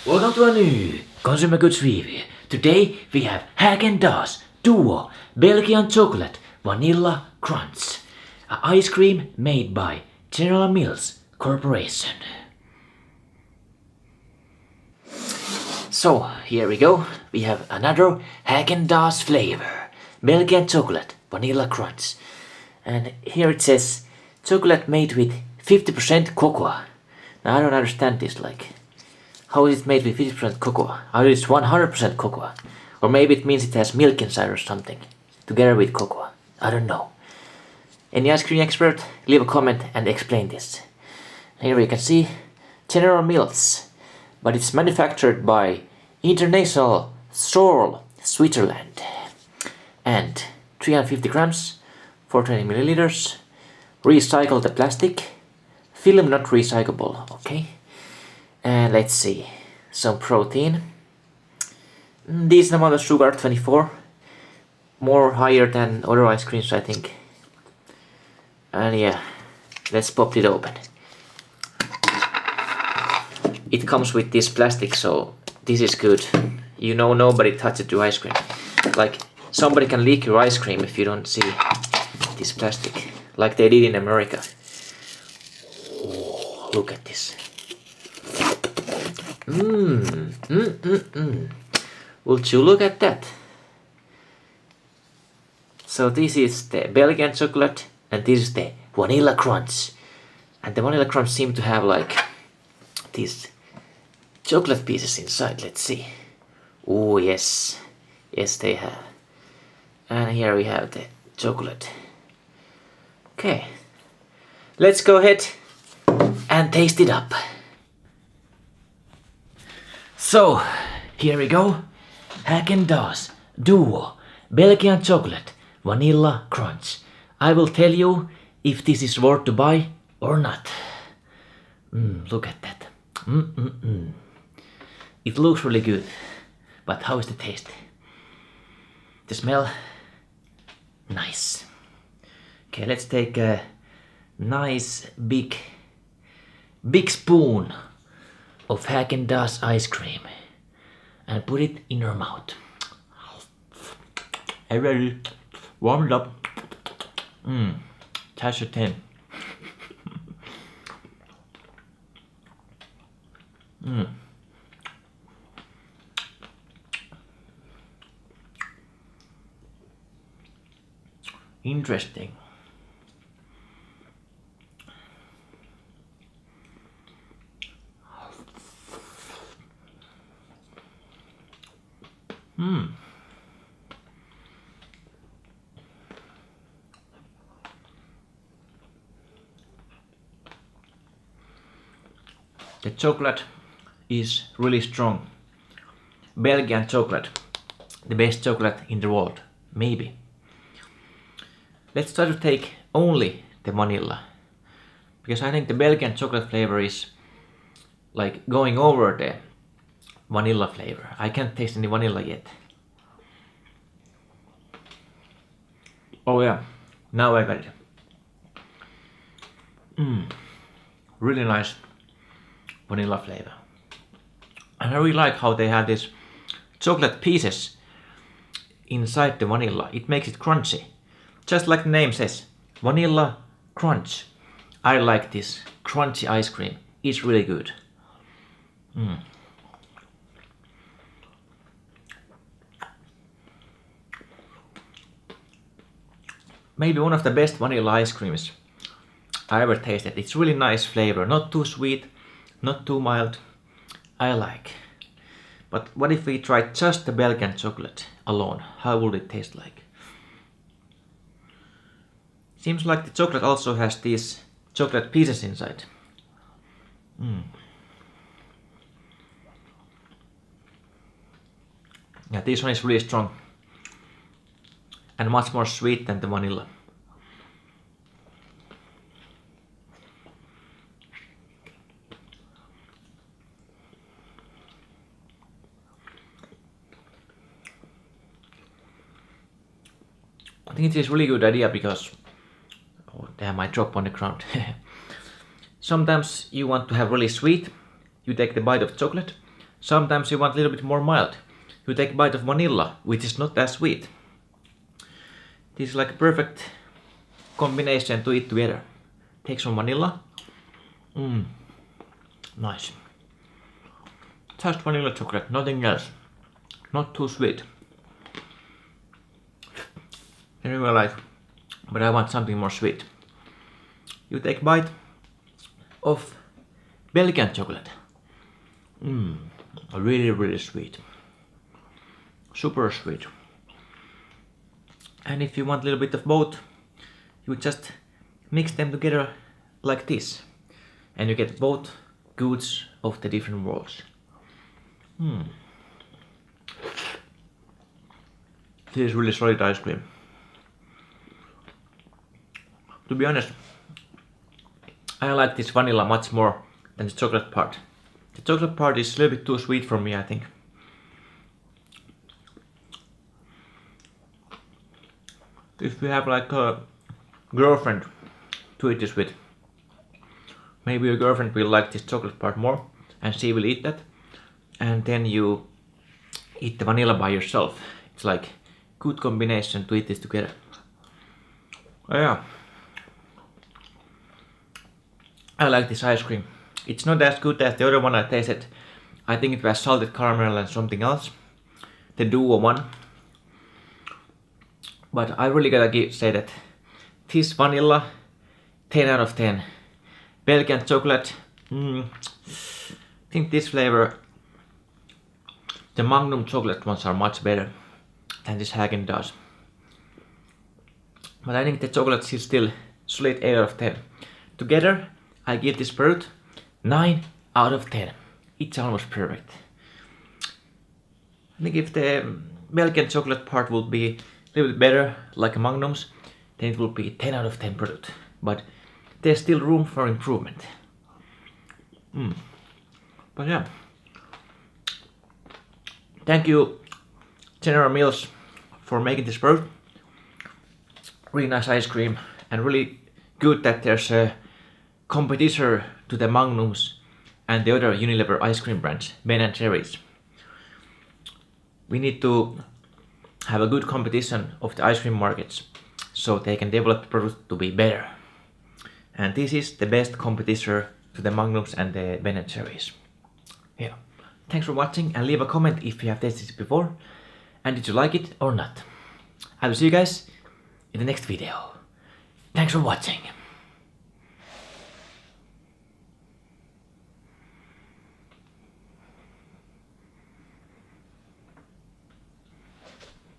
Welcome to a new consumer goods review. Today we have Häagen-Dazs Duo Belgian Chocolate Vanilla Crunch, an ice cream made by General Mills Corporation. So here we go. We have another Häagen-Dazs flavor, Belgian Chocolate Vanilla Crunch, and here it says chocolate made with 50% cocoa. Now I don't understand this, like, how is it made with 50% cocoa? How is it 100% cocoa? Or maybe it means it has milk inside or something, together with cocoa. I don't know. Any ice cream expert? Leave a comment and explain this. Here you can see General Mills, but it's manufactured by International Sol, Switzerland. And 350 grams, 420 milliliters. Recycle the plastic. Film not recyclable, okay? And let's see, some protein. Decent amount of sugar, 24. More higher than other ice creams, I think. And yeah, let's pop it open. It comes with this plastic, so this is good. You know, nobody touches your ice cream. Like, somebody can leak your ice cream if you don't see this plastic, like they did in America. Oh, look at this. Would you look at that? So this is the Belgian chocolate and this is the vanilla crunch. And the vanilla crunch seems to have like these chocolate pieces inside. Let's see. Oh yes, yes they have. And here we have the chocolate. Okay, let's go ahead and taste it up. So, here we go. Häagen-Dazs Duo Belgian Chocolate Vanilla Crunch. I will tell you if this is worth to buy or not. Look at that. It looks really good. But how is the taste? The smell? Nice. Okay, let's take a nice big spoon of Häagen-Dazs ice cream and put it in your mouth. Ready? Warm it up. Touch your 10. Interesting. The chocolate is really strong. Belgian chocolate, the best chocolate in the world, maybe. Let's try to take only the vanilla, because I think the Belgian chocolate flavor is like going over the vanilla flavor. I can't taste any vanilla yet. Oh yeah, now I got it. Really nice vanilla flavor. And I really like how they have these chocolate pieces inside the vanilla. It makes it crunchy. Just like the name says, vanilla crunch. I like this crunchy ice cream. It's really good. Maybe one of the best vanilla ice creams I ever tasted. It's really nice flavor, not too sweet, not too mild. I like. But what if we tried just the Belgian chocolate alone? How would it taste like? Seems like the chocolate also has these chocolate pieces inside. Yeah, this one is really strong and much more sweet than the vanilla. I think it is a really good idea because, oh damn, I dropped on the ground. Sometimes you want to have really sweet, you take the bite of chocolate. Sometimes you want a little bit more mild. You take a bite of vanilla, which is not as sweet. This is like a perfect combination to eat together. Take some vanilla. Nice. Just vanilla chocolate, nothing else. Not too sweet. And you were like, but I want something more sweet. You take a bite of Belgian chocolate. Really, really sweet. Super sweet. And if you want a little bit of both, you just mix them together like this. And you get both goods of the different worlds. This is really solid ice cream. To be honest, I like this vanilla much more than the chocolate part. The chocolate part is a little bit too sweet for me, I think. If you have like a girlfriend to eat this with, maybe your girlfriend will like this chocolate part more and she will eat that, and then you eat the vanilla by yourself. It's like good combination to eat this together. Oh yeah, I like this ice cream. It's not as good as the other one I tasted. I think it was salted caramel and something else, the duo one. But I really gotta say that this vanilla, 10 out of 10. Belgian chocolate, I think this flavor, the Magnum chocolate ones are much better than this Häagen-Dazs. But I think the chocolate is still solid 8 out of 10. Together, I give this fruit 9 out of 10. It's almost perfect. I think if the Belgian chocolate part would be a little bit better, like a Magnum's, then it will be 10 out of 10 product. But there's still room for improvement. But yeah. Thank you, General Mills, for making this product. Really nice ice cream, and really good that there's a competitor to the Magnums and the other Unilever ice cream brands, Ben & Jerry's. We need to have a good competition of the ice cream markets so they can develop the product to be better. And this is the best competitor to the Magnums and the Ben & Jerry's. Yeah. Thanks for watching, and leave a comment if you have tasted it before and did you like it or not. I will see you guys in the next video. Thanks for watching.